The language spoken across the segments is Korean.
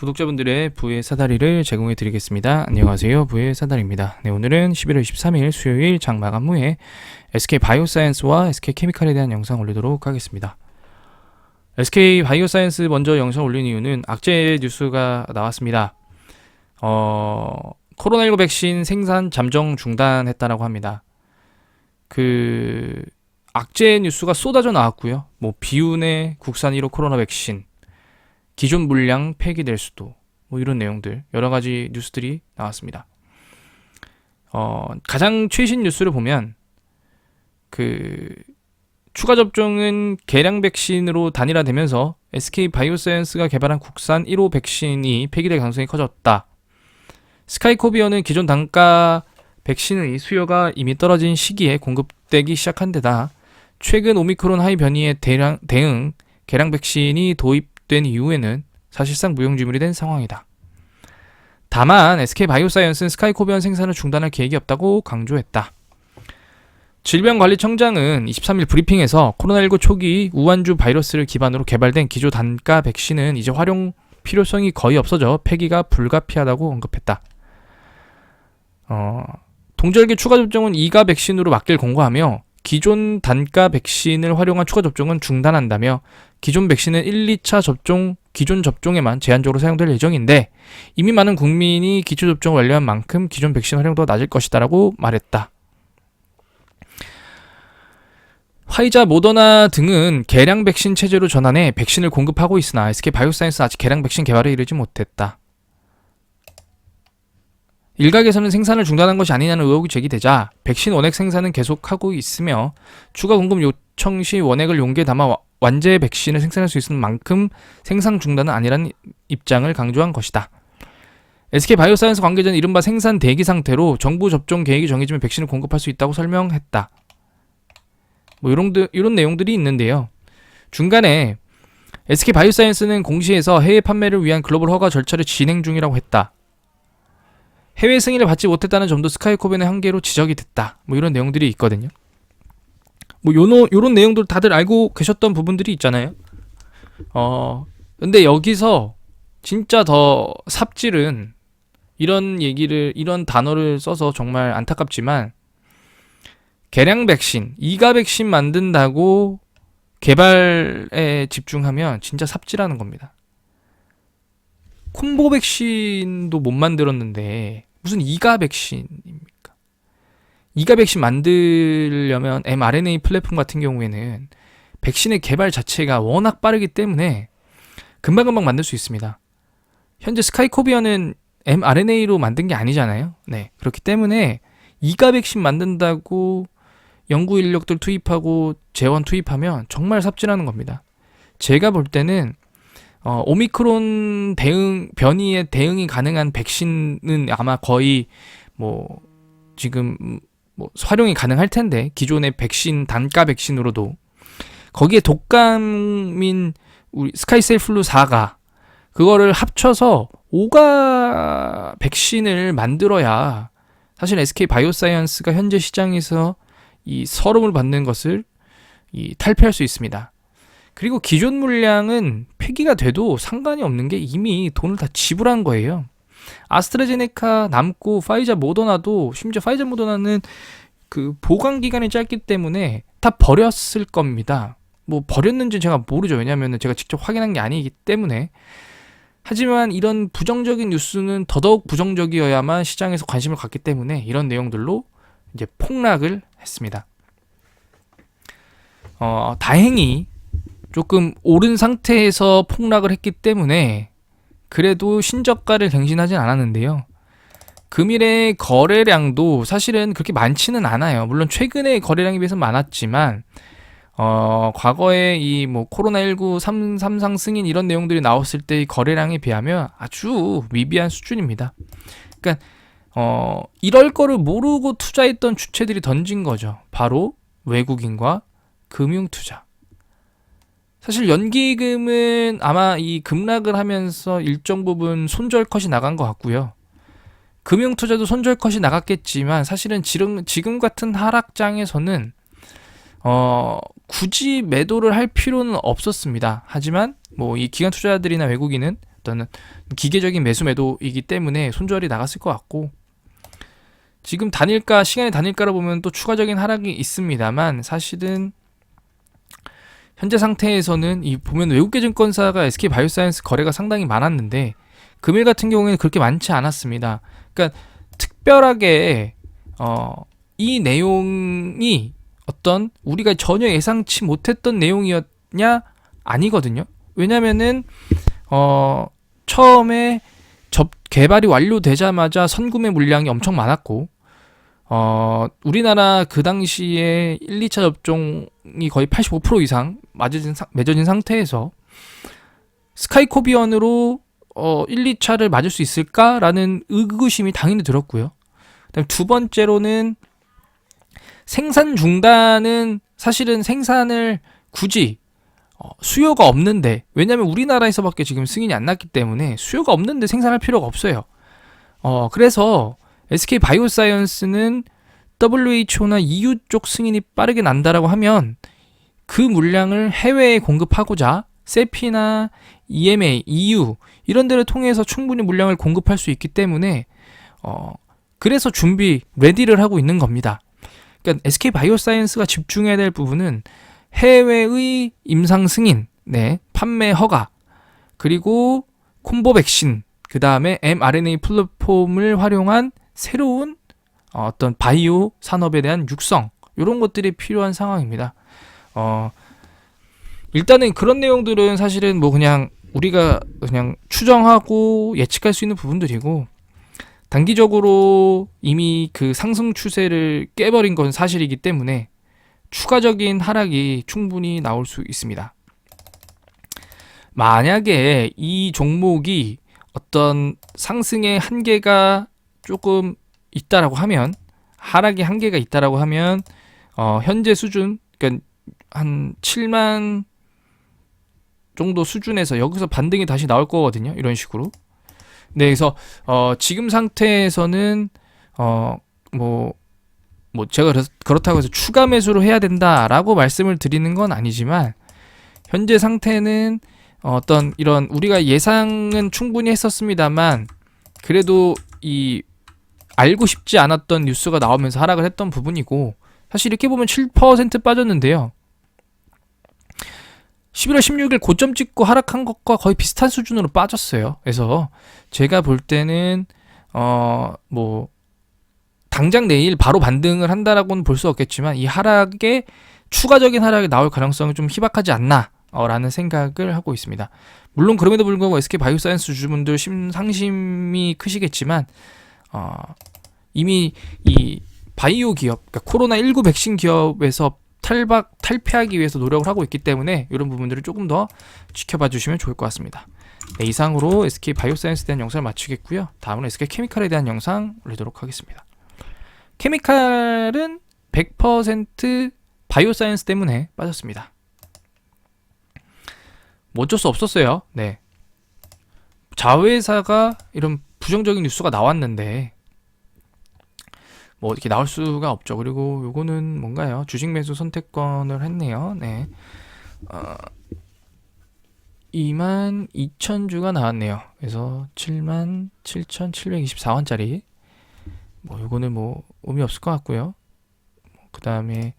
구독자분들의 부의 사다리를 제공해 드리겠습니다. 안녕하세요. 부의 사다리입니다. 네, 오늘은 11월 23일 수요일 장 마감 후에 SK 바이오사이언스와 SK 케미칼에 대한 영상 올리도록 하겠습니다. SK 바이오사이언스 먼저 영상 올린 이유는 악재 뉴스가 나왔습니다. 코로나19 백신 생산 잠정 중단했다라고 합니다. 악재 뉴스가 쏟아져 나왔고요. 비운의 국산 1호 코로나 백신, 기존 물량 폐기될 수도, 이런 내용들 여러 가지 뉴스들이 나왔습니다. 가장 최신 뉴스를 보면 추가 접종은 개량 백신으로 단일화되면서 SK 바이오사이언스가 개발한 국산 1호 백신이 폐기될 가능성이 커졌다. 스카이코비어는 기존 단가 백신의 수요가 이미 떨어진 시기에 공급되기 시작한 데다 최근 오미크론 하이 변이에 대응 개량 백신이 도입된 이후에는 사실상 무용지물이 된 상황이다. 다만 SK바이오사이언스는 스카이코비언 생산을 중단할 계획이 없다고 강조했다. 질병관리청장은 23일 브리핑에서 코로나19 초기 우한주 바이러스를 기반으로 개발된 기존 단가 백신은 이제 활용 필요성이 거의 없어져 폐기가 불가피하다고 언급했다. 동절기 추가 접종은 2가 백신으로 맡길 공고하며 기존 단가 백신을 활용한 추가 접종은 중단한다며 기존 백신은 1, 2차 접종, 기존 접종에만 제한적으로 사용될 예정인데 이미 많은 국민이 기초 접종을 완료한 만큼 기존 백신 활용도가 낮을 것이다라고 말했다. 화이자, 모더나 등은 개량 백신 체제로 전환해 백신을 공급하고 있으나 SK바이오사이언스는 아직 개량 백신 개발에 이르지 못했다. 일각에서는 생산을 중단한 것이 아니냐는 의혹이 제기되자 백신 원액 생산은 계속하고 있으며 추가 공급 요청 시 원액을 용기에 담아 완제 백신을 생산할 수 있는 만큼 생산 중단은 아니라는 입장을 강조한 것이다. SK바이오사이언스 관계자는 이른바 생산 대기 상태로 정부 접종 계획이 정해지면 백신을 공급할 수 있다고 설명했다. 이런 내용들이 있는데요. 중간에 SK바이오사이언스는 공시에서 해외 판매를 위한 글로벌 허가 절차를 진행 중이라고 했다. 해외 승인을 받지 못했다는 점도 스카이코비언의 한계로 지적이 됐다. 이런 내용들이 있거든요. 요런 내용들 다들 알고 계셨던 부분들이 있잖아요. 근데 여기서 진짜 더 삽질은 이런 단어를 써서 정말 안타깝지만 개량 백신, 2가 백신 만든다고 개발에 집중하면 진짜 삽질하는 겁니다. 콤보 백신도 못 만들었는데 무슨 2가 백신입니까? 2가 백신 만들려면 mRNA 플랫폼 같은 경우에는 백신의 개발 자체가 워낙 빠르기 때문에 금방금방 만들 수 있습니다. 현재 스카이코비어는 mRNA로 만든 게 아니잖아요. 네, 그렇기 때문에 2가 백신 만든다고 연구 인력들 투입하고 재원 투입하면 정말 삽질하는 겁니다. 제가 볼 때는 오미크론 변이에 대응이 가능한 백신은 아마 거의 지금 활용이 가능할 텐데 기존의 백신 단가 백신으로도 거기에 독감인 우리 스카이셀플루 4가 그거를 합쳐서 5가 백신을 만들어야 사실 SK바이오사이언스가 현재 시장에서 이 서름을 받는 것을 탈피할 수 있습니다. 그리고 기존 물량은 폐기가 돼도 상관이 없는 게 이미 돈을 다 지불한 거예요. 아스트라제네카 남고 파이자 모더나도 심지어 파이자 모더나는 보관 기간이 짧기 때문에 다 버렸을 겁니다. 버렸는지 제가 모르죠. 왜냐하면 제가 직접 확인한 게 아니기 때문에. 하지만 이런 부정적인 뉴스는 더더욱 부정적이어야만 시장에서 관심을 갖기 때문에 이런 내용들로 이제 폭락을 했습니다. 다행히 조금 오른 상태에서 폭락을 했기 때문에 그래도 신저가를 갱신하진 않았는데요. 금일의 거래량도 사실은 그렇게 많지는 않아요. 물론 최근의 거래량에 비해서 많았지만 과거에 코로나19 3상 승인 이런 내용들이 나왔을 때의 거래량에 비하면 아주 미비한 수준입니다. 그러니까 이럴 거를 모르고 투자했던 주체들이 던진 거죠. 바로 외국인과 금융투자. 사실 연기금은 아마 이 급락을 하면서 일정 부분 손절컷이 나간 것 같고요. 금융투자도 손절컷이 나갔겠지만 사실은 지금 같은 하락장에서는 굳이 매도를 할 필요는 없었습니다. 하지만 이 기관 투자자들이나 외국인은 어떤 기계적인 매수 매도이기 때문에 손절이 나갔을 것 같고, 지금 단일가, 시간의 단일가로 보면 또 추가적인 하락이 있습니다만, 사실은 현재 상태에서는 이 보면 외국계 증권사가 SK바이오사이언스 거래가 상당히 많았는데 금일 같은 경우에는 그렇게 많지 않았습니다. 그러니까 특별하게 이 내용이 어떤 우리가 전혀 예상치 못했던 내용이었냐? 아니거든요. 왜냐면은 처음에 개발이 완료되자마자 선구매 물량이 엄청 많았고, 우리나라 그 당시에 1, 2차 접종이 거의 85% 이상 맺어진 상태에서 스카이코비언으로 1, 2차를 맞을 수 있을까라는 의구심이 당연히 들었고요. 그다음 두 번째로는 생산 중단은 사실은 생산을 굳이 수요가 없는데, 왜냐면 우리나라에서밖에 지금 승인이 안 났기 때문에 수요가 없는데 생산할 필요가 없어요. 그래서 SK바이오사이언스는 WHO나 EU 쪽 승인이 빠르게 난다라고 하면 그 물량을 해외에 공급하고자 세피나 EMA, EU 이런 데를 통해서 충분히 물량을 공급할 수 있기 때문에 그래서 레디를 하고 있는 겁니다. 그러니까 SK바이오사이언스가 집중해야 될 부분은 해외의 임상 승인, 판매 허가, 그리고 콤보 백신, 그 다음에 mRNA 플랫폼을 활용한 새로운 어떤 바이오 산업에 대한 육성, 이런 것들이 필요한 상황입니다. 일단은 그런 내용들은 사실은 뭐 그냥 우리가 그냥 추정하고 예측할 수 있는 부분들이고, 단기적으로 이미 그 상승 추세를 깨버린 건 사실이기 때문에 추가적인 하락이 충분히 나올 수 있습니다. 만약에 이 종목이 어떤 상승의 한계가 조금 있다라고 하면, 하락의 한계가 있다라고 하면 현재 수준, 그러니까 한 7만 정도 수준에서 여기서 반등이 다시 나올 거거든요. 이런 식으로. 네, 그래서 지금 상태에서는 제가 그렇다고 해서 추가 매수를 해야 된다라고 말씀을 드리는 건 아니지만, 현재 상태는 어떤 이런 우리가 예상은 충분히 했었습니다만 그래도 이 알고 싶지 않았던 뉴스가 나오면서 하락을 했던 부분이고, 사실 이렇게 보면 7% 빠졌는데요. 11월 16일 고점 찍고 하락한 것과 거의 비슷한 수준으로 빠졌어요. 그래서 제가 볼 때는 당장 내일 바로 반등을 한다라고는 볼 수 없겠지만 이 하락에 추가적인 하락이 나올 가능성이 좀 희박하지 않나 라는 생각을 하고 있습니다. 물론 그럼에도 불구하고 SK바이오사이언스 주주분들 상심이 크시겠지만 이미 이 바이오 기업, 그러니까 코로나19 백신 기업에서 탈피하기 위해서 노력을 하고 있기 때문에 이런 부분들을 조금 더 지켜봐 주시면 좋을 것 같습니다. 네, 이상으로 SK바이오사이언스에 대한 영상을 마치겠고요. 다음은 SK케미칼에 대한 영상 올리도록 하겠습니다. 케미칼은 100% 바이오사이언스 때문에 빠졌습니다. 뭐 어쩔 수 없었어요. 네. 자회사가 이런 부정적인 뉴스가 나왔는데 뭐 이렇게 나올 수가 없죠. 그리고 요거는 뭔가요? 주식 매수 선택권을 했네요. 네. 22,000주가 나왔네요. 그래서 77,724원짜리. 요거는 의미 없을 것 같고요. 그 다음에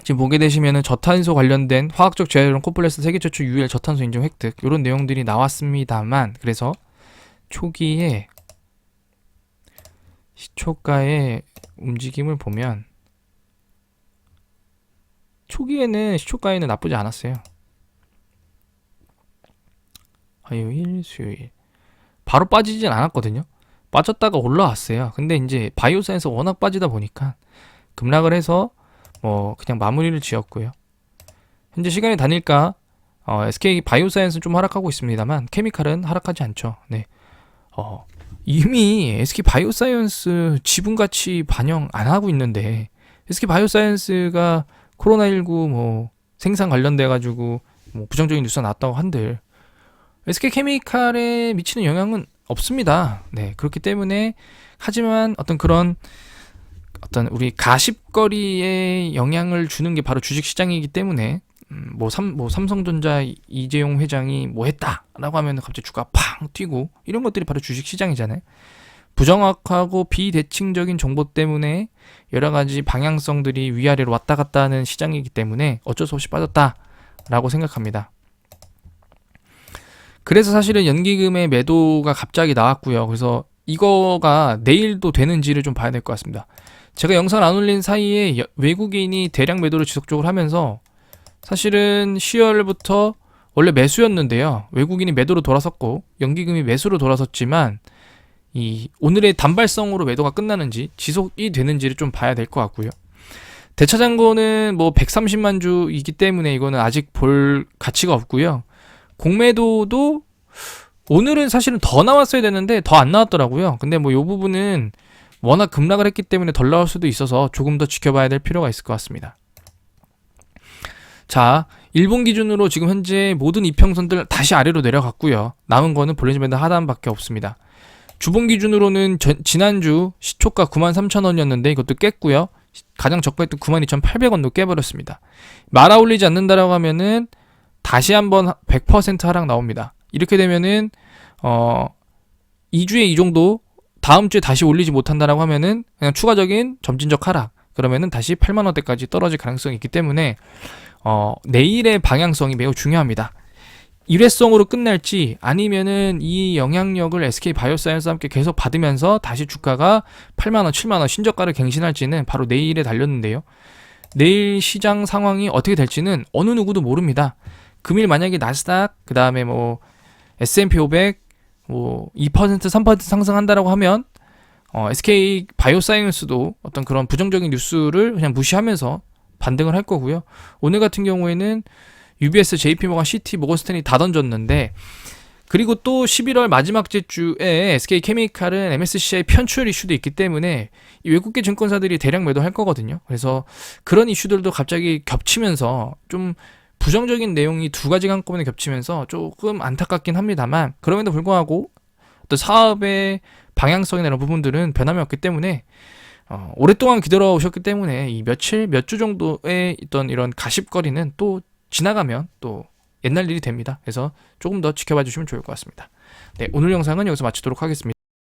지금 보게 되시면은 저탄소 관련된 화학적 재활용 코플레스 세계 최초 유일 저탄소 인증 획득 이런 내용들이 나왔습니다만, 그래서 초기에 시초가의 움직임을 보면 초기에는 시초가에는 나쁘지 않았어요. 화요일, 수요일 바로 빠지진 않았거든요. 빠졌다가 올라왔어요. 근데 이제 바이오사이언스가 워낙 빠지다 보니까 급락을 해서 그냥 마무리를 지었고요. 현재 시간이 다니까 SK 바이오사이언스는 좀 하락하고 있습니다만 케미칼은 하락하지 않죠. 네. 이미 SK 바이오사이언스 지분 가치 반영 안 하고 있는데, SK 바이오사이언스가 코로나19 생산 관련돼 가지고 부정적인 뉴스가 나왔다고 한들 SK 케미칼에 미치는 영향은 없습니다. 네, 그렇기 때문에, 하지만 어떤 우리 가십거리에 영향을 주는 게 바로 주식시장이기 때문에 삼성전자 이재용 회장이 뭐 했다라고 하면 갑자기 주가가 팡 뛰고 이런 것들이 바로 주식 시장이잖아요. 부정확하고 비대칭적인 정보 때문에 여러 가지 방향성들이 위아래로 왔다 갔다 하는 시장이기 때문에 어쩔 수 없이 빠졌다라고 생각합니다. 그래서 사실은 연기금의 매도가 갑자기 나왔고요. 그래서 이거가 내일도 되는지를 좀 봐야 될 것 같습니다. 제가 영상을 안 올린 사이에 외국인이 대량 매도를 지속적으로 하면서 사실은 10월부터 원래 매수였는데요. 외국인이 매도로 돌아섰고 연기금이 매수로 돌아섰지만 이 오늘의 단발성으로 매도가 끝나는지 지속이 되는지를 좀 봐야 될 것 같고요. 대차장고는 뭐 130만 주이기 때문에 이거는 아직 볼 가치가 없고요. 공매도도 오늘은 사실은 더 나왔어야 되는데 더 안 나왔더라고요. 근데 뭐 이 부분은 워낙 급락을 했기 때문에 덜 나올 수도 있어서 조금 더 지켜봐야 될 필요가 있을 것 같습니다. 자, 일본 기준으로 지금 현재 모든 이평선들 다시 아래로 내려갔고요. 남은 거는 볼린저 밴드 하단밖에 없습니다. 주봉 기준으로는 지난주 시초가 93,000원이었는데 이것도 깼고요. 가장 저가했던 92,800원도 깨버렸습니다. 말아 올리지 않는다라고 하면은 다시 한번 100% 하락 나옵니다. 이렇게 되면은 2주에 이 정도, 다음 주에 다시 올리지 못한다라고 하면은 그냥 추가적인 점진적 하락, 그러면은 다시 8만 원대까지 떨어질 가능성이 있기 때문에 내일의 방향성이 매우 중요합니다. 일회성으로 끝날지 아니면은 이 영향력을 SK 바이오사이언스와 함께 계속 받으면서 다시 주가가 8만원, 7만원 신저가를 갱신할지는 바로 내일에 달렸는데요. 내일 시장 상황이 어떻게 될지는 어느 누구도 모릅니다. 금일 만약에 나스닥, 그 다음에 뭐 S&P 500, 뭐 2%, 3% 상승한다라고 하면 SK 바이오사이언스도 어떤 그런 부정적인 뉴스를 그냥 무시하면서 반등을 할 거고요. 오늘 같은 경우에는 UBS, JP모건, CT, 모건스탠이 다 던졌는데, 그리고 또 11월 마지막 주에 SK케미칼은 MSCI 편출 이슈도 있기 때문에 이 외국계 증권사들이 대량 매도할 거거든요. 그래서 그런 이슈들도 갑자기 겹치면서 좀 부정적인 내용이 두 가지가 한꺼번에 겹치면서 조금 안타깝긴 합니다만, 그럼에도 불구하고 어떤 사업의 방향성이나 이런 부분들은 변함이 없기 때문에 오랫동안 기다려 오셨기 때문에 이 며칠, 몇 주 정도의 있던 이런 가십거리는 또 지나가면 또 옛날 일이 됩니다. 그래서 조금 더 지켜봐 주시면 좋을 것 같습니다. 네, 오늘 영상은 여기서 마치도록 하겠습니다.